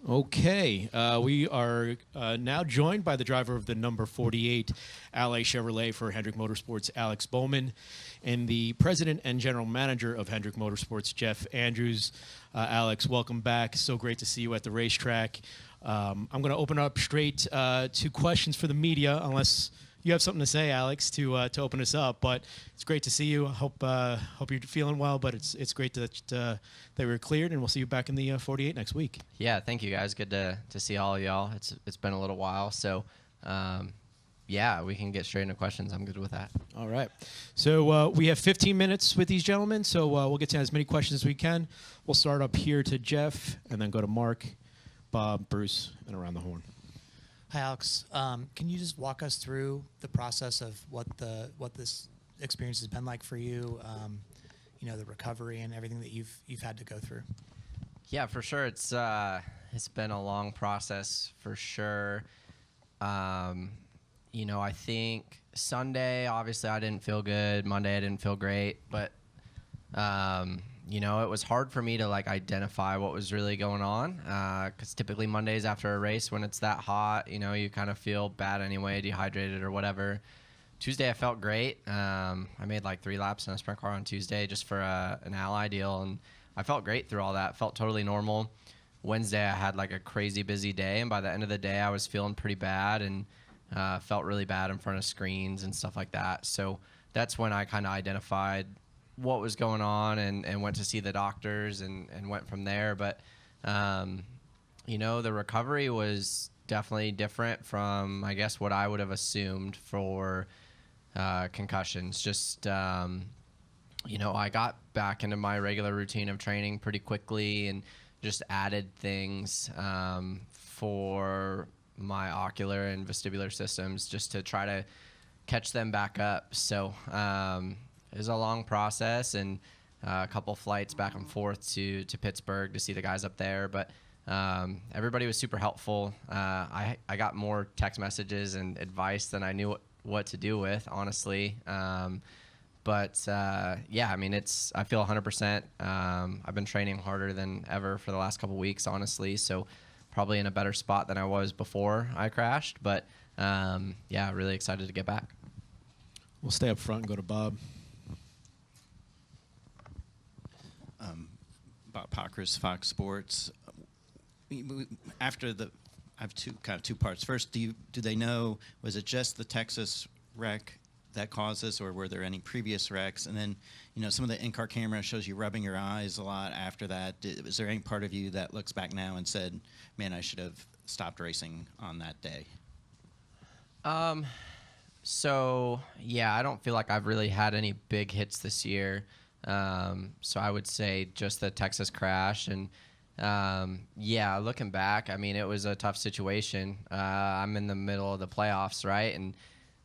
Okay, we are now joined by the driver of the number 48 Alley Chevrolet for Hendrick Motorsports, Alex Bowman, and the president and general manager of Hendrick Motorsports, Jeff Andrews. Alex, welcome back. So great to see you at the racetrack. I'm going to open up straight to questions for the media, unless you have something to say, Alex, to open us up. But it's great to see you. Hope you're feeling well. But it's great that we're cleared, and we'll see you back in the 48 next week. Yeah, thank you guys. Good to see all of y'all. It's been a little while, so yeah, we can get straight into questions. I'm good with that. All right. So we have 15 minutes with these gentlemen, so we'll get to as many questions as we can. We'll start up here to Jeff, and then go to Mark, Bob, Bruce, and around the horn. Hi, Alex. Can you just walk us through the process of what this experience has been like for you? The recovery and everything that you've had to go through. Yeah, for sure. It's been a long process for sure. I think Sunday, obviously, I didn't feel good. Monday, I didn't feel great, but it was hard for me to identify what was really going on, because typically Mondays after a race, when it's that hot, you kind of feel bad anyway, dehydrated or whatever. Tuesday I felt great. I made 3 laps in a sprint car on Tuesday just for an Ally deal, and I felt great through all that. Felt totally normal. Wednesday I had a crazy busy day, and by the end of the day I was feeling pretty bad and felt really bad in front of screens and stuff like that. So that's when I kind of identified what was going on and went to see the doctors and went from there. But the recovery was definitely different from, I guess, what I would have assumed for concussions. Just I got back into my regular routine of training pretty quickly and just added things for my ocular and vestibular systems just to try to catch them back up. So it was a long process and a couple flights back and forth to Pittsburgh to see the guys up there. But everybody was super helpful. I got more text messages and advice than I knew what to do with, honestly. But I feel 100%. I've been training harder than ever for the last couple weeks, honestly. So probably in a better spot than I was before I crashed. But really excited to get back. We'll stay up front and go to Bob. Bob Pockris, Fox Sports. I have two parts. First, do they know, was it just the Texas wreck that caused this, or were there any previous wrecks? And then, some of the in-car camera shows you rubbing your eyes a lot after that. Was there any part of you that looks back now and said, man, I should have stopped racing on that day? So, yeah, I don't feel like I've really had any big hits this year. So I would say just the Texas crash. And, looking back, it was a tough situation. I'm in the middle of the playoffs, right? And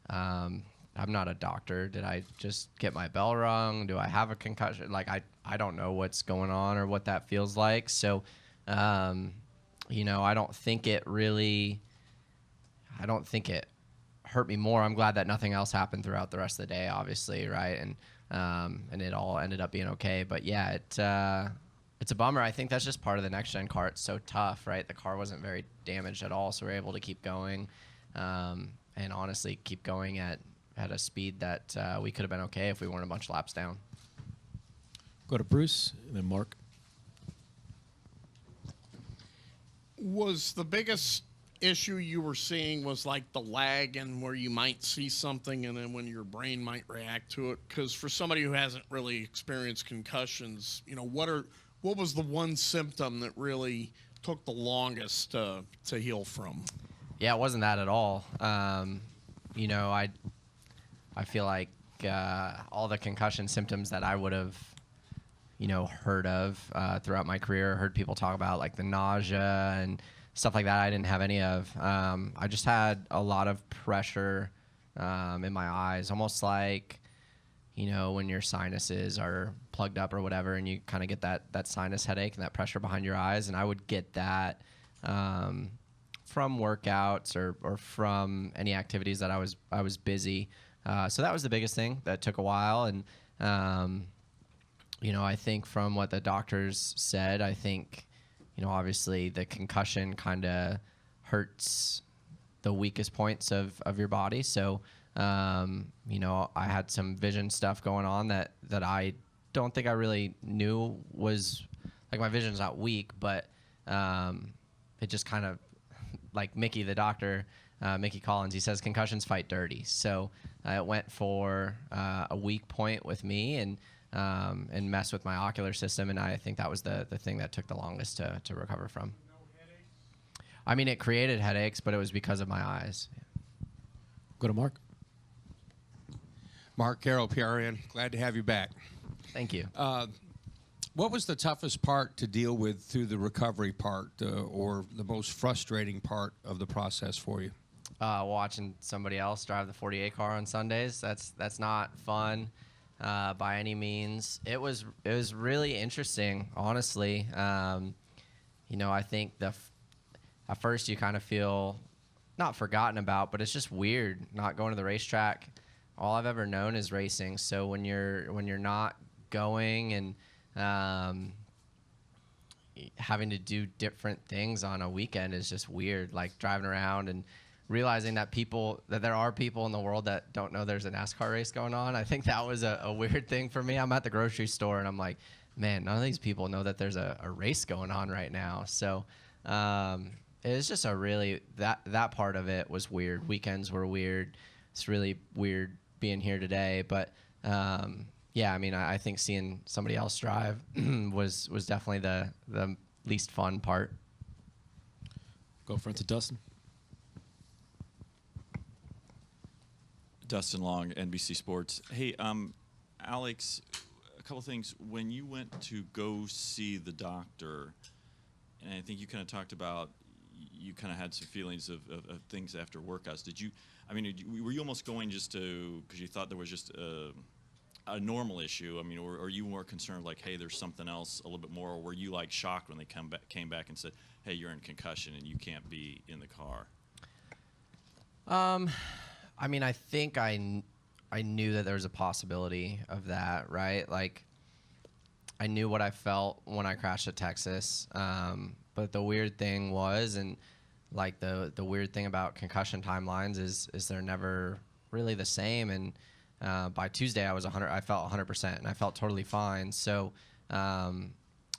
I'm not a doctor. Did I just get my bell rung? Do I have a concussion? I don't know what's going on or what that feels like. So, I don't think it hurt me more. I'm glad that nothing else happened throughout the rest of the day, obviously, right? And it all ended up being okay. But yeah, it's a bummer. I think that's just part of the next gen car. It's so tough, right? The car wasn't very damaged at all, so we're able to keep going, and honestly keep going at a speed that we could have been okay if we weren't a bunch of laps down. Go to Bruce and then Mark. Was the biggest issue you were seeing was the lag and where you might see something and then when your brain might react to it? Because for somebody who hasn't really experienced concussions, what was the one symptom that really took the longest to heal from? Yeah, it wasn't that at all. I feel like all the concussion symptoms that I would have heard of throughout my career, heard people talk about, the nausea and stuff like that, I didn't have any of. I just had a lot of pressure in my eyes, almost like, when your sinuses are plugged up or whatever, and you kind of get that sinus headache and that pressure behind your eyes. And I would get that from workouts or from any activities that I was busy. So that was the biggest thing that took a while. And I think from what the doctors said, I think obviously the concussion kind of hurts the weakest points of your body. So, I had some vision stuff going on that I don't think I really knew was, like, my vision's not weak, but it just kind of, like Mickey, the doctor, Mickey Collins, he says concussions fight dirty. So it went for a weak point with me and messed with my ocular system, and I think that was the thing that took the longest to recover from. I mean, it created headaches, but it was because of my eyes. Go to Mark. Mark Carroll, PRN. Glad to have you back. Thank you. What was the toughest part to deal with through the recovery part, or the most frustrating part of the process for you? Watching somebody else drive the 48 car on Sundays, that's not fun by any means. It was really interesting, honestly. I think at first you kind of feel not forgotten about, but it's just weird not going to the racetrack. All I've ever known is racing. So when you're not going and having to do different things on a weekend is just weird. Like driving around and realizing that there are people in the world that don't know there's a NASCAR race going on. I think that was a weird thing for me. I'm at the grocery store and I'm like, man, none of these people know that there's a race going on right now. So it was just that part of it was weird. Weekends were weird. It's really weird being here today, but yeah, I mean, I think seeing somebody else drive was definitely the least fun part. Go front to Dustin. Dustin Long, NBC Sports. Hey, Alex, a couple things. When you went to go see the doctor, and I think you kind of talked about you kind of had some feelings of things after workouts. Were you almost going just because you thought there was just a normal issue? I mean, or are you more concerned like, hey, there's something else a little bit more, or were you like shocked when they came back and said, hey, you're in concussion and you can't be in the car? I mean, I think I knew that there was a possibility of that, right? Like, I knew what I felt when I crashed at Texas. But the weird thing was, and like the weird thing about concussion timelines is they're never really the same. And by Tuesday, I felt 100%, and I felt totally fine. So,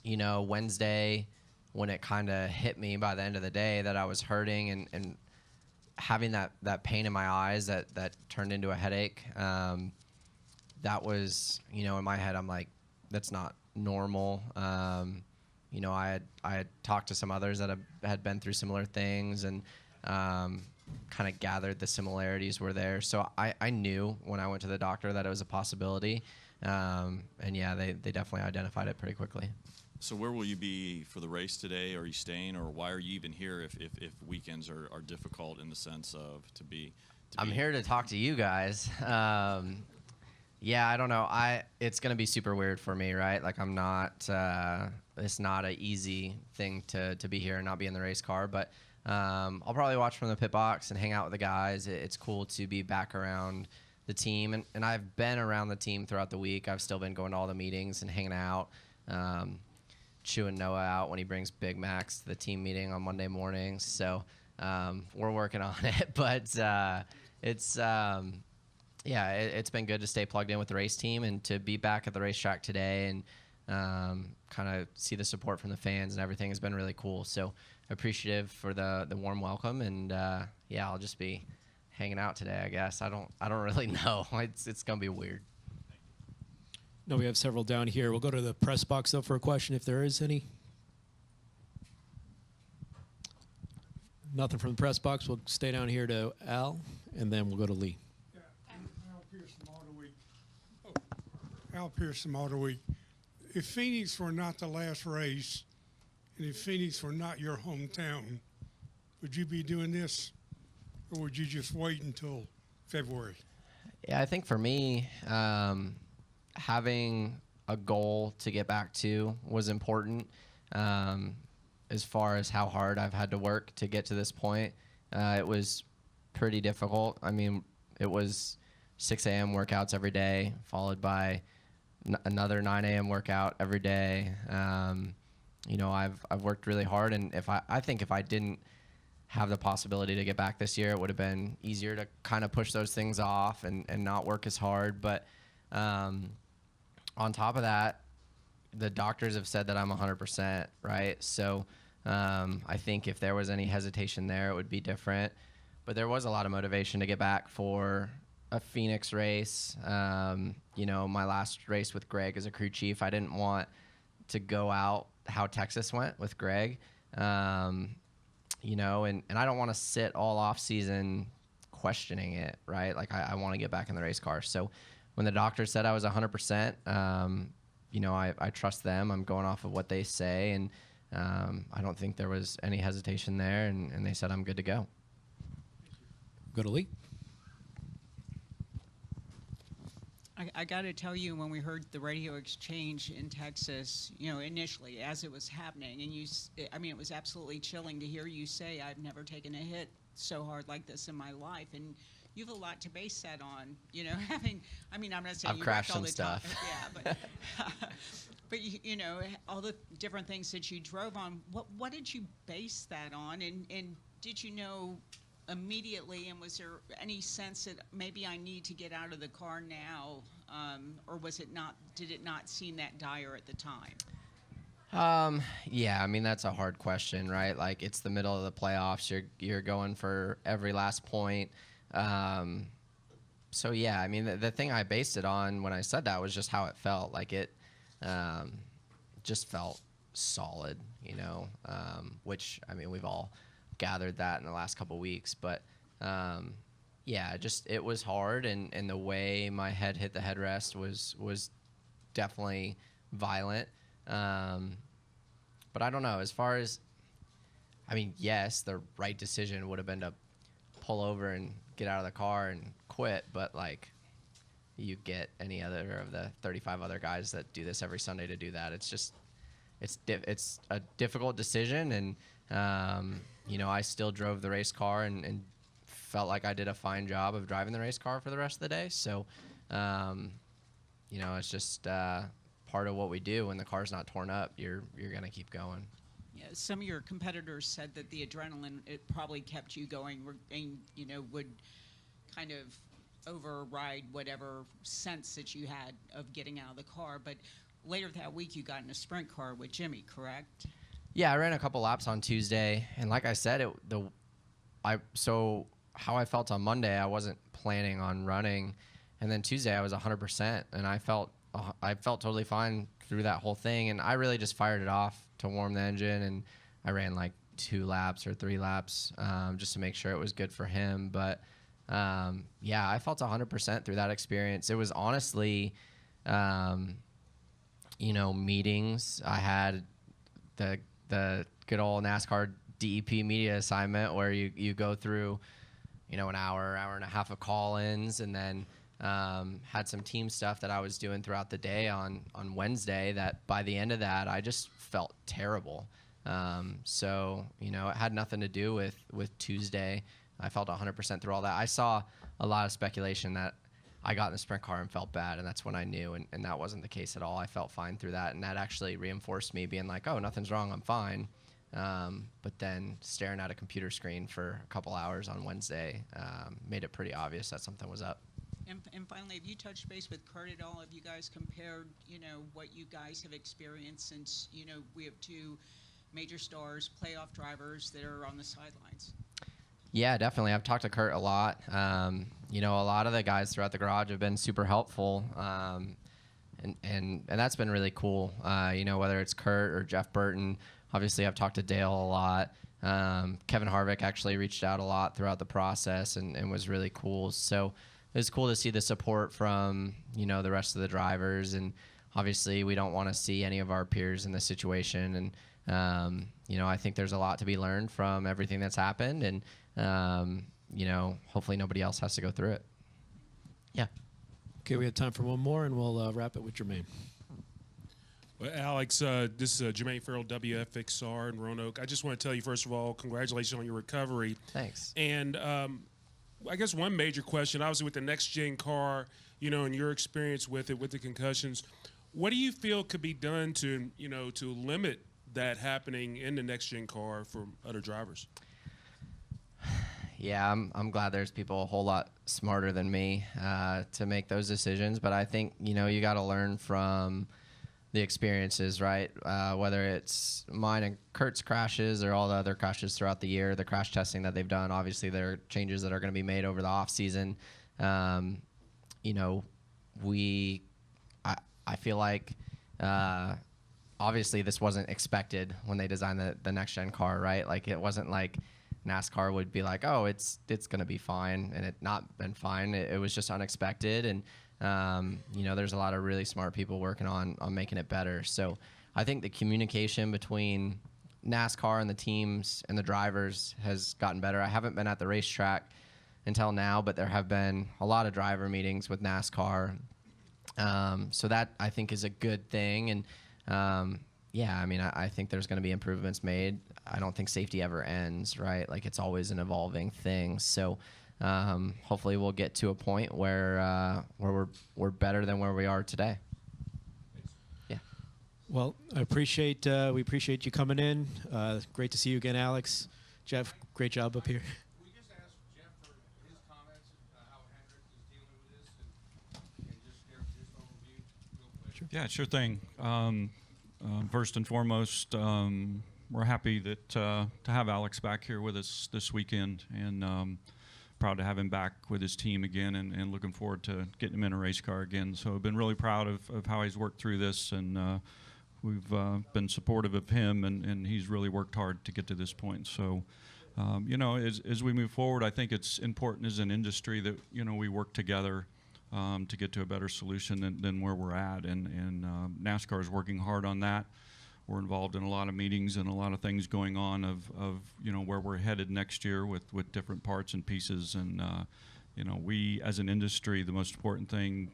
Wednesday, when it kind of hit me by the end of the day that I was hurting and having that pain in my eyes that turned into a headache, that was, in my head, I'm like, that's not normal. I had talked to some others that had been through similar things and kind of gathered the similarities were there. So I knew when I went to the doctor that it was a possibility. And yeah, they definitely identified it pretty quickly. So where will you be for the race today? Are you staying, or why are you even here if weekends are difficult in the sense of to be? I'm here to talk to you guys. Yeah, I don't know. It's gonna be super weird for me, right? Like I'm not. It's not an easy thing to be here and not be in the race car, but I'll probably watch from the pit box and hang out with the guys. It's cool to be back around the team, and I've been around the team throughout the week. I've still been going to all the meetings and hanging out. Chewing Noah out when he brings Big Macs to the team meeting on Monday mornings. So we're working on it, but it's been good to stay plugged in with the race team and to be back at the racetrack today and kind of see the support from the fans and everything has been really cool. So appreciative for the warm welcome, and I'll just be hanging out today, I guess. I don't really know. It's gonna be weird. No, we have several down here. We'll go to the press box, though, for a question, if there is any. Nothing from the press box. We'll stay down here to Al, and then we'll go to Lee. Yeah, Al Pierce from Auto Week. Al Pierce from Auto Week. If Phoenix were not the last race, and if Phoenix were not your hometown, would you be doing this, or would you just wait until February? Yeah, I think for me, having a goal to get back to was important. As far as how hard I've had to work to get to this point, it was pretty difficult. I mean, it was 6 a.m. workouts every day, followed by another 9 a.m. workout every day. I've worked really hard, and I think if I didn't have the possibility to get back this year, it would have been easier to kind of push those things off and not work as hard. But on top of that, the doctors have said that I'm 100%, right? So I think if there was any hesitation there, it would be different. But there was a lot of motivation to get back for a Phoenix race. My last race with Greg as a crew chief, I didn't want to go out how Texas went with Greg. And I don't want to sit all off season questioning it, right? Like I want to get back in the race car. So when the doctor said I was 100%, I trust them. I'm going off of what they say, and I don't think there was any hesitation there, and they said I'm good to go. Go to Lee. I got to tell you, when we heard the radio exchange in Texas, initially as it was happening, and it was absolutely chilling to hear you say, "I've never taken a hit so hard like this in my life," and you have a lot to base that on. I'm not saying I've you crashed wrecked all some the stuff. time, but all the different things that you drove on. What did you base that on, and did you know immediately, and was there any sense that maybe I need to get out of the car now, or did it not seem that dire at the time? Yeah, that's a hard question, right? Like, it's the middle of the playoffs. You're going for every last point. So yeah, the thing I based it on when I said that was just how it felt. Like, it just felt solid, which we've all gathered that in the last couple weeks, but it was hard, and the way my head hit the headrest was definitely violent. But I don't know, as far as, yes, the right decision would have been to pull over and get out of the car and quit, but like, you get any other of the 35 other guys that do this every Sunday to do that. It's a difficult decision, and I still drove the race car and felt like I did a fine job of driving the race car for the rest of the day. So, it's just part of what we do. When the car's not torn up, you're going to keep going. Yeah, some of your competitors said that the adrenaline, it probably kept you going, and would kind of override whatever sense that you had of getting out of the car. But later that week, you got in a sprint car with Jimmy, correct? Yeah, I ran a couple laps on Tuesday, and like I said, how I felt on Monday, I wasn't planning on running, and then Tuesday I was 100%, and I felt totally fine through that whole thing, and I really just fired it off to warm the engine, and I ran like 2 laps or 3 laps just to make sure it was good for him. But I felt 100% through that experience. It was honestly, meetings. I had the good old NASCAR DEP media assignment where you go through, an hour and a half of call-ins, and then had some team stuff that I was doing throughout the day on Wednesday that by the end of that, I just felt terrible. So, it had nothing to do with Tuesday. I felt 100% through all that. I saw a lot of speculation that I got in the sprint car and felt bad, and that's when I knew, and that wasn't the case at all. I felt fine through that, and that actually reinforced me being like, oh, nothing's wrong, I'm fine. But then staring at a computer screen for a couple hours on Wednesday made it pretty obvious that something was up. And finally, have you touched base with Kurt at all? Have you guys compared, what you guys have experienced since, we have 2 major stars, playoff drivers that are on the sidelines? Yeah, definitely. I've talked to Kurt a lot. A lot of the guys throughout the garage have been super helpful, and that's been really cool. Whether it's Kurt or Jeff Burton. Obviously, I've talked to Dale a lot. Kevin Harvick actually reached out a lot throughout the process and was really cool. So it was cool to see the support from, the rest of the drivers. And obviously, we don't want to see any of our peers in this situation. And, I think there's a lot to be learned from everything that's happened. And, hopefully nobody else has to go through it. Yeah. Okay, we have time for one more, and we'll wrap it with Jermaine. Well, Alex, this is Jermaine Farrell, WFXR in Roanoke. I just want to tell you, first of all, congratulations on your recovery. Thanks. And I guess one major question, obviously with the next-gen car, and your experience with it, with the concussions, what do you feel could be done to limit that happening in the next gen car for other drivers? Yeah, I'm glad there's people a whole lot smarter than me to make those decisions. But I think, you know, you got to learn from the experiences, right? Whether it's mine and Kurt's crashes or all the other crashes throughout the year, the crash testing that they've done. Obviously, there are changes that are going to be made over the off season. You know, I feel like obviously this wasn't expected when they designed the next gen car, right? Like it wasn't like NASCAR would be like, oh, it's going to be fine, and it not been fine. It was just unexpected, and you know, there's a lot of really smart people working on making it better. So I think the communication between NASCAR and the teams and the drivers has gotten better. I haven't been at the racetrack until now, but there have been a lot of driver meetings with NASCAR. So that I think is a good thing, and yeah, I mean, I think there's going to be improvements made. I don't think safety ever ends, right? Like it's always an evolving thing. So hopefully we'll get to a point where we're better than where we are today. Yeah. Well, we appreciate you coming in. Great to see you again, Alex. Jeff, great job up here. We just asked Jeff for his comments how Hendrick is dealing with this, and just give his overview real quick. Sure. Yeah, sure thing. First and foremost, we're happy that to have Alex back here with us this weekend, and proud to have him back with his team again, and looking forward to getting him in a race car again. So I've been really proud of how he's worked through this, and we've been supportive of him, and he's really worked hard to get to this point. So, you know, as we move forward, I think it's important as an industry that, you know, we work together to get to a better solution than where we're at, and NASCAR is working hard on that. We're involved in a lot of meetings and a lot of things going on of you know, where we're headed next year with different parts and pieces, and you know, we as an industry, the most important thing,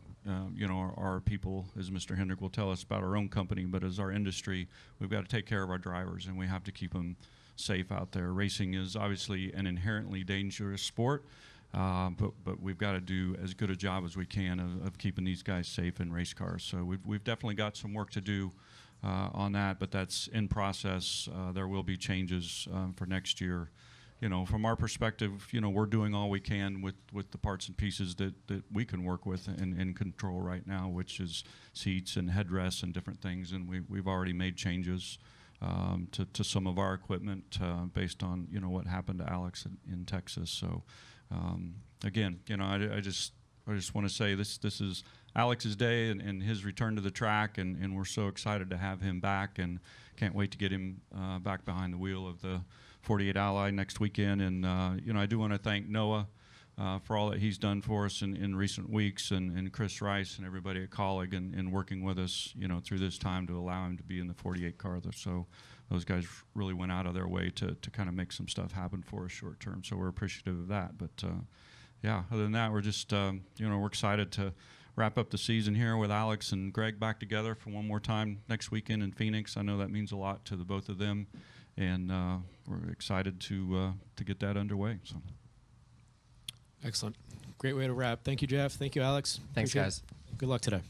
you know, our people, as Mr. Hendrick will tell us about our own company, but as our industry, we've got to take care of our drivers, and we have to keep them safe out there. Racing is obviously an inherently dangerous sport, but we've got to do as good a job as we can of keeping these guys safe in race cars. So we've definitely got some work to do on that, but that's in process. There will be changes for next year. You know, from our perspective, you know, we're doing all we can with the parts and pieces that we can work with and control right now, which is seats and headrests and different things. And we've already made changes to some of our equipment based on, you know, what happened to Alex in Texas. So again, you know, I just want to say this is Alex's day and his return to the track, and we're so excited to have him back, and can't wait to get him back behind the wheel of the 48 Ally next weekend. And you know, I do want to thank Noah for all that he's done for us in recent weeks, and Chris Rice and everybody at Colleague and working with us, you know, through this time to allow him to be in the 48 car. So those guys really went out of their way to kind of make some stuff happen for us short term. So we're appreciative of that. But yeah, other than that, we're just you know, we're excited to wrap up the season here with Alex and Greg back together for one more time next weekend in Phoenix. I know that means a lot to the both of them, and we're excited to get that underway. So, Excellent. Great way to wrap. Thank you, Jeff. Thank you, Alex. Thanks, Appreciate guys. it. Good luck today.